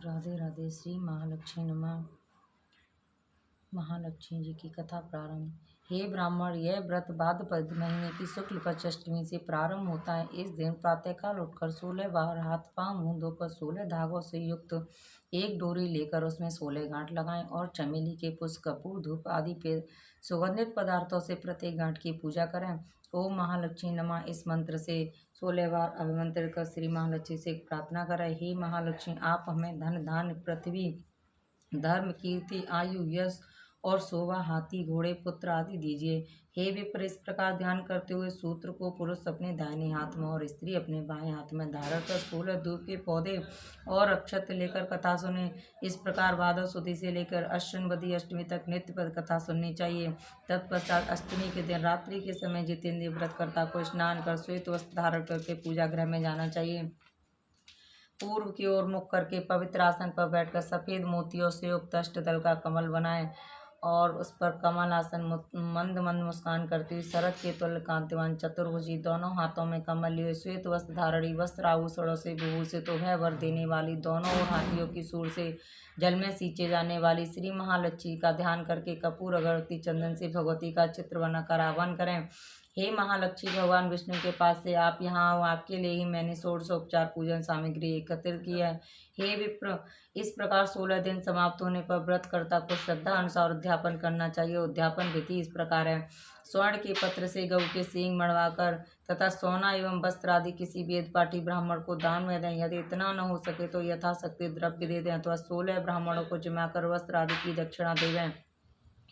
राधे राधे। श्री महालक्ष्मी नमः। महालक्ष्मी जी की कथा प्रारंभ। हे ब्राह्मण, यह व्रत भाद्रपद महीने की शुक्ल पक्ष अष्टमी से प्रारंभ होता है। इस दिन प्रातःकाल उठकर 16 बार हाथ पांव मुंह धोकर 16 धागों से युक्त एक डोरी लेकर उसमें 16 गांठ लगाएं और चमेली के पुष्प, कपूर, धूप आदि पे सुगंधित पदार्थों से प्रत्येक गांठ की पूजा करें। ओम महालक्ष्मी नमः इस मंत्र से 16 बार अभिमंत्रित कर श्री महालक्ष्मी से प्रार्थना करें। हे महालक्ष्मी, आप हमें धन, धान्य, पृथ्वी, धर्म, कीर्ति, आयु, यश और शोभा, हाथी, घोड़े, पुत्र आदि दीजिए। हे विप्र, इस प्रकार ध्यान करते हुए सूत्र को पुरुष अपने दाहिने हाथ में और स्त्री अपने बाएं हाथ में धारण कर 16 धूप के पौधे और अक्षत लेकर कथा सुने। इस प्रकार भादव सुदी से लेकर अश्विन अष्टमी तक नित्य पद कथा सुननी चाहिए। तत्पश्चात अष्टमी के दिन रात्रि के समय जितेंद्रिय व्रतकर्ता को स्नान कर श्वेत वस्त्र धारण करके पूजा गृह में जाना चाहिए। पूर्व की ओर मुख करके पवित्र आसन पर बैठकर सफेद मोतियों से युक्त अष्टदल का कमल बनाएं और उस पर कमल आसन मंद मंद मुस्कान करती हुई शरद के तुल्य कांतिवान चतुर्भुजी, दोनों हाथों में कमल लिए श्वेत वस्त्र धारणी, वस्त्र आभूषणों से विभूषित, उभय वर देने वाली, दोनों ओर हाथियों की सूर से जल में सींचे जाने वाली श्री महालक्ष्मी का ध्यान करके कपूर, अगरबत्ती, चंदन से भगवती का चित्र बनाकर आह्वान करें। हे महालक्ष्मी, भगवान विष्णु के पास से आप यहाँ आओ, आपके लिए ही मैंने षोडशोपचार पूजन सामग्री एकत्रित की है। हे विप्र, इस प्रकार 16 दिन समाप्त होने पर व्रतकर्ता को श्रद्धा अनुसार उद्यापन करना चाहिए। उद्यापन विधि इस प्रकार है। स्वर्ण के पत्र से गऊ के सींग मढ़वाकर तथा सोना एवं वस्त्र आदि किसी वेद पाठी ब्राह्मण को दान में दें। यदि इतना न हो सके तो यथाशक्ति द्रव्य दे दें अथवा 16 ब्राह्मणों को जमाकर वस्त्र आदि की दक्षिणा देवें।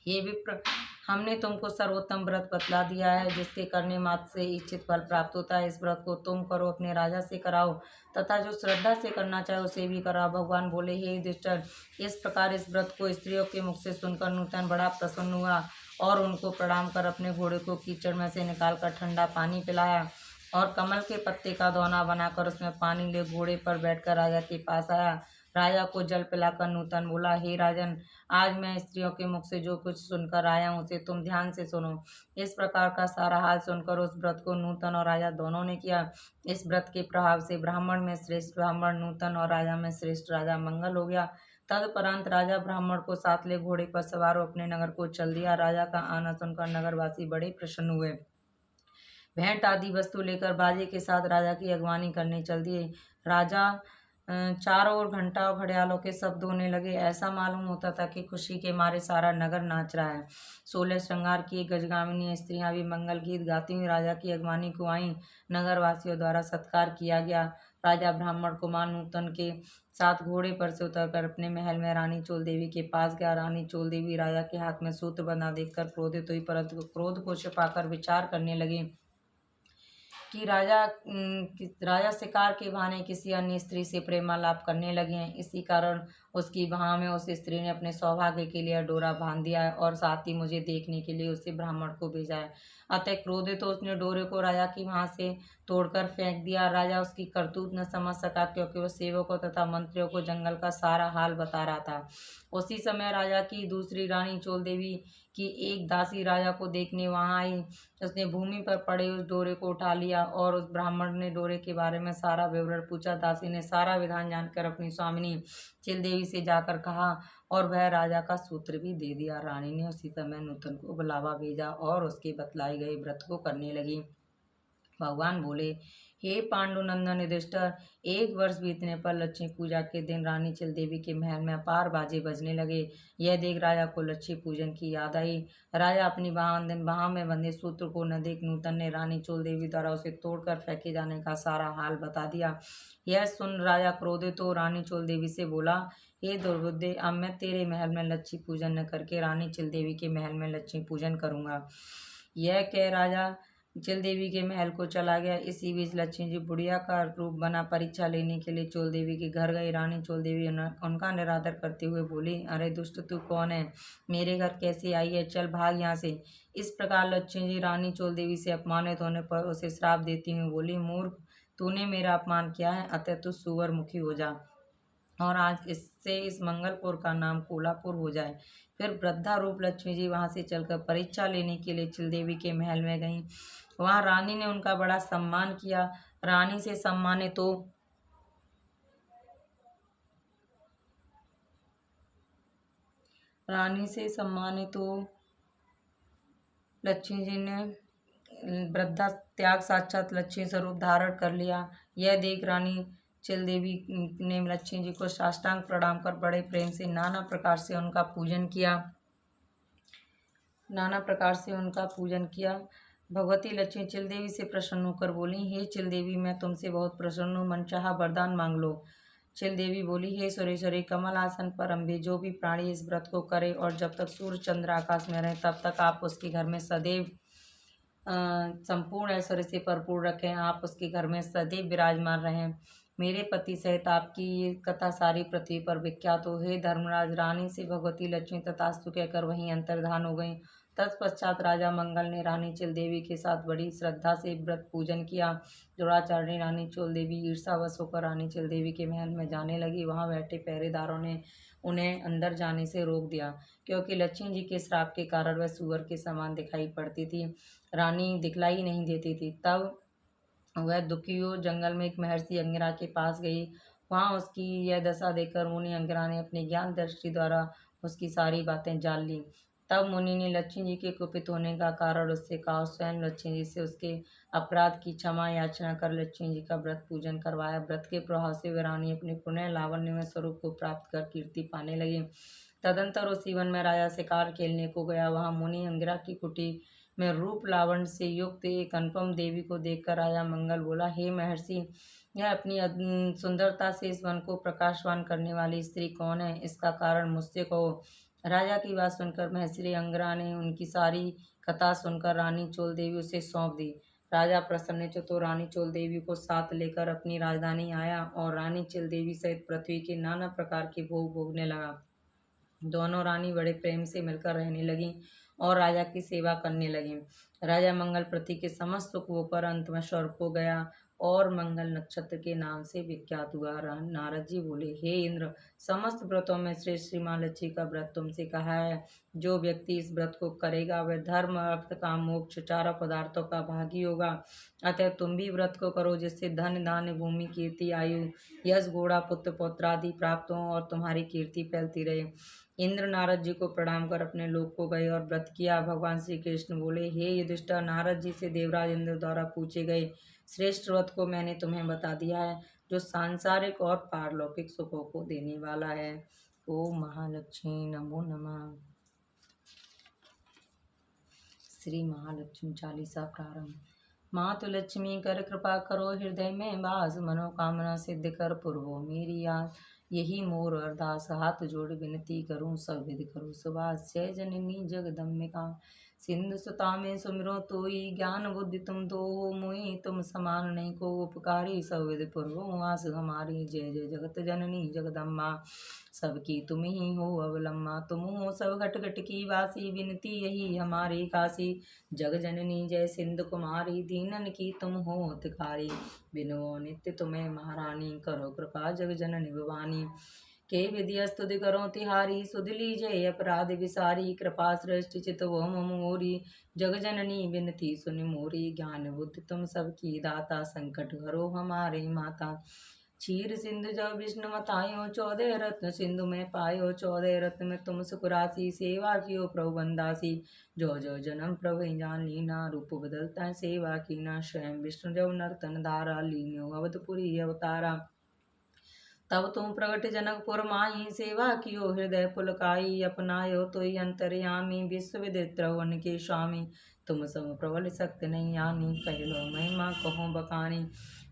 हे विप्र, हमने तुमको सर्वोत्तम व्रत बतला दिया है जिसके करने मात्र से इच्छित फल प्राप्त होता है। इस व्रत को तुम करो, अपने राजा से कराओ तथा जो श्रद्धा से करना चाहे उसे भी कराओ। भगवान बोले, हे युधिष्ठिर, इस प्रकार इस व्रत को स्त्रियों के मुख से सुनकर नूतन बड़ा प्रसन्न हुआ और उनको प्रणाम कर अपने घोड़े को कीचड़ में से निकालकर ठंडा पानी पिलाया और कमल के पत्ते का दोना बनाकर उसमें पानी ले घोड़े पर बैठकर राजा के पास आया। राजा को जल पिलाकर नूतन बोला, हे राजन, आज मैं स्त्रियों के मुख से जो कुछ सुनकर आया हूँ उसे तुम ध्यान से सुनो। इस प्रकार का सारा हाल सुनकर उस व्रत को नूतन और राजा दोनों ने किया। इस व्रत के प्रभाव से ब्राह्मण में श्रेष्ठ ब्राह्मण, नूतन और राजा में श्रेष्ठ राजा मंगल हो गया। तदपरांत राजा ब्राह्मण को साथ ले घोड़े पर सवार अपने नगर को चल दिया। राजा का आना सुनकर नगरवासी बड़े प्रसन्न हुए। भेंट आदि वस्तु लेकर बाजे के साथ राजा की अगवानी करने चल दिए। राजा चारों ओर घंटा और घड़ियालों के शब्द होने लगे। ऐसा मालूम होता था कि खुशी के मारे सारा नगर नाच रहा है। 16 श्रृंगार की गजगामिनी स्त्रियां भी मंगल गीत गाती हुई राजा की अगवानी को आईं। नगरवासियों द्वारा सत्कार किया गया। राजा ब्राह्मण कुमार नूतन के साथ घोड़े पर से उतरकर अपने महल में रानी चोल देवी के पास गया। रानी चोल देवी राजा के हाथ में सूत्र बंधा देखकर क्रोधित हुई, परंतु क्रोध को छिपाकर विचार करने लगी कि राजा शिकार के बहाने किसी अन्य स्त्री से प्रेमालाप करने लगे हैं। इसी कारण उसकी बाह में उस स्त्री ने अपने सौभाग्य के लिए डोरा बांध दिया है और साथ ही मुझे देखने के लिए उसे ब्राह्मण को भेजा है। अतः क्रोधित तो उसने डोरे को राजा की बाह से तोड़कर फेंक दिया। राजा उसकी करतूत न समझ सका क्योंकि वह सेवकों तथा मंत्रियों को जंगल का सारा हाल बता रहा था। उसी समय राजा की दूसरी रानी चोल देवी की एक दासी राजा को देखने वहां आई। उसने भूमि पर पड़े उस डोरे को उठा लिया और उस ब्राह्मण ने डोरे के बारे में सारा विवरण पूछा। दासी ने सारा विधान जानकर अपनी स्वामिनी चिल देवी से जाकर कहा और वह राजा का सूत्र भी दे दिया। रानी ने उसी समय नूतन को बुलावा भेजा और उसके बतलाए गए व्रत को करने लगी। भगवान बोले, हे पांडुनंदन युधिष्ठिर, 1 वर्ष बीतने पर लक्ष्मी पूजा के दिन रानी चिल देवी के महल में अपार बाजे बजने लगे। यह देख राजा को लक्ष्मी पूजन की याद आई। राजा अपनी बाह में बंधे सूत्र को न देख नूतन ने रानी चोल देवी द्वारा उसे तोड़कर फेंके जाने का सारा हाल बता दिया। यह सुन राजा क्रोधित हो रानी चोल देवी से बोला, हे दुर्बुद्धे, अब मैं तेरे महल में लक्ष्मी पूजन न करके रानी चिल देवी के महल में लक्ष्मी पूजन करूंगा। यह कह राजा चिल देवी के महल को चला गया। इसी बीच लक्ष्मी जी बुढ़िया का रूप बना परीक्षा लेने के लिए चोल देवी के घर गई। रानी चोल देवी उनका निरादर करते हुए बोली, अरे दुष्ट, तू कौन है? मेरे घर कैसे आई है? चल भाग यहाँ से। इस प्रकार लक्ष्मी जी रानी चोल देवी से अपमानित होने पर उसे श्राप देती हुई बोली, मूर्ख, तूने मेरा अपमान किया है, अतः तू सुअर मुखी हो जा और आज इससे इस मंगलपुर का नाम कोलापुर हो जाए। फिर वृद्धा रूप लक्ष्मी जी वहां से चलकर परीक्षा लेने के लिए चिल देवी के महल में गईं। वहां रानी ने उनका बड़ा सम्मान किया। रानी से सम्मानित तो रानी से सम्मानित हो लक्ष्मी जी ने वृद्धा त्याग साक्षात लक्ष्मी स्वरूप धारण कर लिया। यह देख रानी चिल देवी ने लक्ष्मी जी को साष्टांग प्रणाम कर बड़े प्रेम से नाना प्रकार से उनका पूजन किया। भगवती लक्ष्मी चिल देवी से प्रसन्न होकर बोली, हे चिल देवी, मैं तुमसे बहुत प्रसन्न हूँ, मनचाहा वरदान मांग लो। चिल देवी बोली, हे सुरेश्वरी, कमल आसन पर अम्बे, जो भी प्राणी इस व्रत को करे और जब तक सूर्य चंद्र आकाश में रहे तब तक आप उसके घर में सदैव संपूर्ण ऐश्वर्य से भरपूर रखें, आप उसके घर में सदैव विराजमान रहें। मेरे पति सहित आपकी ये कथा सारी पृथ्वी पर विख्यात हो। हे धर्मराज, रानी से भगवती लक्ष्मी तथास्तु कहकर वहीं अंतर्धान हो गई। तत्पश्चात राजा मंगल ने रानी चिल देवी के साथ बड़ी श्रद्धा से व्रत पूजन किया। द्रोणाचार्य रानी चिल देवी ईर्षावश होकर रानी चिल देवी के महल में जाने लगी। वहां बैठे पहरेदारों ने उन्हें अंदर जाने से रोक दिया, क्योंकि लक्ष्मी जी के श्राप के कारण वह सुअर के समान दिखाई पड़ती थी। रानी दिखलाई नहीं देती थी। तब वह दुखी हो जंगल में एक महर्षि अंगिरा के पास गई। वहां उसकी यह दशा देखकर मुनि अंगिरा ने अपनी ज्ञान दृष्टि द्वारा उसकी सारी बातें जान ली। तब मुनि ने लक्ष्मी जी के कुपित होने का कारण उससे कहा। स्वयं लक्ष्मी जी से उसके अपराध की क्षमा याचना कर लक्ष्मी जी का व्रत पूजन करवाया। व्रत के प्रभाव से वह रानी अपने पुण्य लावण्य में स्वरूप को प्राप्त कर कीर्ति पाने लगी। तदंतर उसी वन में राजा शिकार खेलने को गया। वहां मुनि अंगिरा की कुटी में रूप लावण्य से युक्त एक अनुपम देवी को देखकर राजा मंगल बोला, हे महर्षि, यह अपनी सुंदरता से इस वन को प्रकाशवान करने वाली स्त्री कौन है? इसका कारण मुझसे कहो। राजा की बात सुनकर महर्षि अंगिरा ने उनकी सारी कथा सुनकर रानी चोल देवी उसे सौंप दी। राजा प्रसन्नचित्त तो रानी चोल देवी को साथ लेकर अपनी राजधानी आया और रानी चिल देवी सहित पृथ्वी के नाना प्रकार के भोग भोगने लगा। दोनों रानी बड़े प्रेम से मिलकर रहने लगी और राजा की सेवा करने लगी। राजा मंगल पृथ्वी के समस्त सुख होकर अंत में स्वर्ग को गया और मंगल नक्षत्र के नाम से विख्यात हुआ। नारद जी बोले, हे इंद्र, समस्त व्रतों में श्रेष्ठ श्री माँ लक्ष्मी का व्रत तुमसे कहा है। जो व्यक्ति इस व्रत को करेगा वह धर्म, अर्थ, काम, मोक्ष चारों पदार्थों का भागी होगा। अतः तुम भी व्रत को करो, जिससे धन, धान्य, भूमि, कीर्ति, आयु, यश, घोड़ा, पुत्र, पौत्र आदि प्राप्त हो और तुम्हारी कीर्ति फैलती रहे। इंद्र नारद जी को प्रणाम कर अपने लोक को गए और व्रत किया। भगवान श्री कृष्ण बोले, हे युधिष्ठिर, नारद जी से देवराज इंद्र द्वारा पूछे गए श्रेष्ठ व्रत को मैंने तुम्हें बता दिया है, जो सांसारिक और पारलौकिक सुखों को देने वाला है। ओम महालक्ष्मी नमो नमः। श्री महालक्ष्मी चालीसा प्रारंभ। मातु लक्ष्मी कर कृपा करो, हृदय में वास, मनोकामना सिद्ध कर पुरवो मेरी आस। यही मोर अरदास, हाथ जोड़ विनती करूं, सब विधि करो सुबास। जय जननी जगदम्बिका, सिंधु सुता में सुमिरो तोई, ज्ञान बुद्धि तुम दो हो मोहि, तुम समान नहीं को उपकारी, सब विधि पुरवो आस हमारी। जय जय जगत जननी जगदम्बा, सबकी तुम ही हो अवलम्बा। तुम हो सब घट घट की वासी, विनती यही हमारी काशी। जग जननी जय सिंधु कुमारी, दीनन की तुम हो हितकारी। बिनो नित्य तुम्हें महारानी, करो कृपा जग जननी भवानी। के विधि स्तुति करो तिहारी, सुध लीजय अपराध विसारी। कृपा सृष्टि चित वो मोरी, जग जननी विनती सुन मोरी। ज्ञान बुद्धि तुम सबकी दाता, संकट हरो हमारे माता। क्षीर सिंधु जब विष्णु मतायो, 14 रत्न सिंधु में पायो। 14 रत्न में तुम सुखराशि, सेवा कियो प्रभु बंदासी। जो जो जन्म प्रभु जान लीना, रूप बदलता है सेवा कीना। स्वयं विष्णु जब नर्तन धारा, लीन्यो अवधपुरी अवतारा। तब तुम प्रगट जनकपुर माही, सेवा कियो हृदय पुलकाई। अपनायो तो अंतर्यामी, विश्व विदित वन के स्वामी। तुम सम प्रबल शक्ति नहीं आनी, कहलो महिमा कहो बखानी।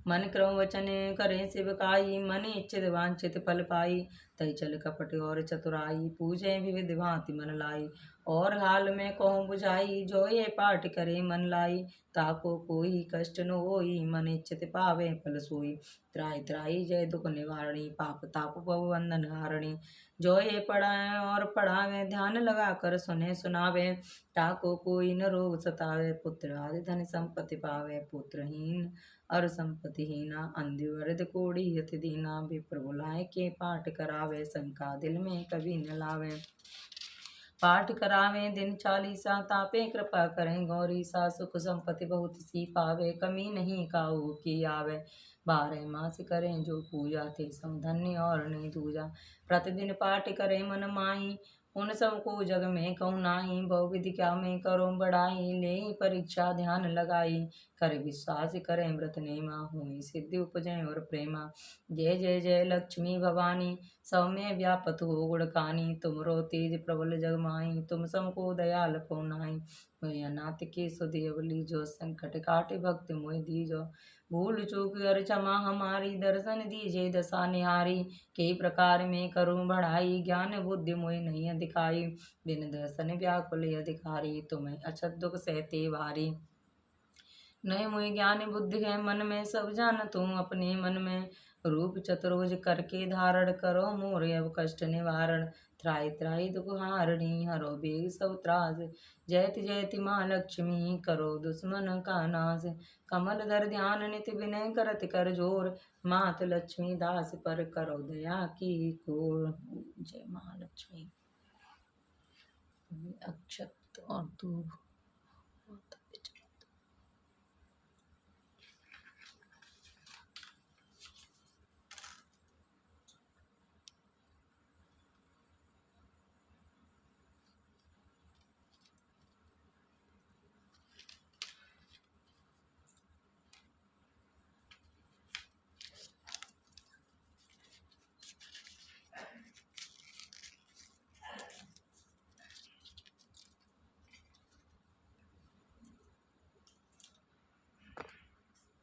मन क्रम वचन करें शिवकाई, मन इच्छित वांछित फल पाई। तई चल कपट और चतुराई, पूजे विविध भांति मन लाई। और हाल में कहूँ बुझाई, जो ये पाठ करे मन लाई। ताको कोई कष्ट न होई, मन इच्छित पावे फल सोई। त्राहि त्राहि जय दुख निवारणी, पाप ताप भव बंधन हारणी। जो ये पढ़ाए और पढ़ावे, ध्यान लगा कर सुने सुनावे। ताको कोई न रोग सतावे, पुत्र आदि धन संपत्ति पावे। पुत्रहीन और संपत्तिहीना, अंधी वृद्ध कोढ़ी यति दीना। विप्र बुलाए के पाठ करावे, शंका दिल में कभी न लावे। पाठ करावे दिन चालीसा, तापे कृपा करें गौरीसा। सुख संपत्ति बहुत सी पावे, कमी नहीं काऊ की आवे। 12 मास करें जो पूजा, ते सम धन्य और नहीं दूजा। प्रतिदिन पाठ करें मन माही, उन सबको जग में कहूँ नाही, बहु विधि क्या में करो बढ़ाई, ले परीक्षा ध्यान लगाई, कर विश्वास करें व्रत नेमा, हुई सिद्धि उपजय और प्रेमा। जय जय जय लक्ष्मी भवानी, सब में व्यापत हो गुणकानी, तुमरो तेज प्रबल जग माही, तुम समको दयाल को नाही। मोहि अनाथ के सुदेव लीजो, संकट काटे भक्त मोहि दीजो, भूल चूक कर क्षमा हमारी, दर्शन दीजिए दशा निहारी, कई प्रकार में करूं बढ़ाई, ज्ञान बुद्धि मोहि नहीं अधिकाई, बिन दर्शन व्याकुल अधिकारी, तुम्हें अछत दुख सहते भारी। नहीं मोहि ज्ञान बुद्धि है मन में, सब जान तुम अपने मन में, रूप चतुर्भुज करके धारण करो, मोर अब कष्ट निवारण, त्राहि त्राहि दुख हारणी, हरो बेग सब त्रास, जयति जयति माँ लक्ष्मी, करो दुश्मन का नाश, कमल धर ध्यान नित विनय करत कर जोर, मात लक्ष्मी दास पर करो दया की कोर। जय महालक्ष्मी। अक्षत और दूब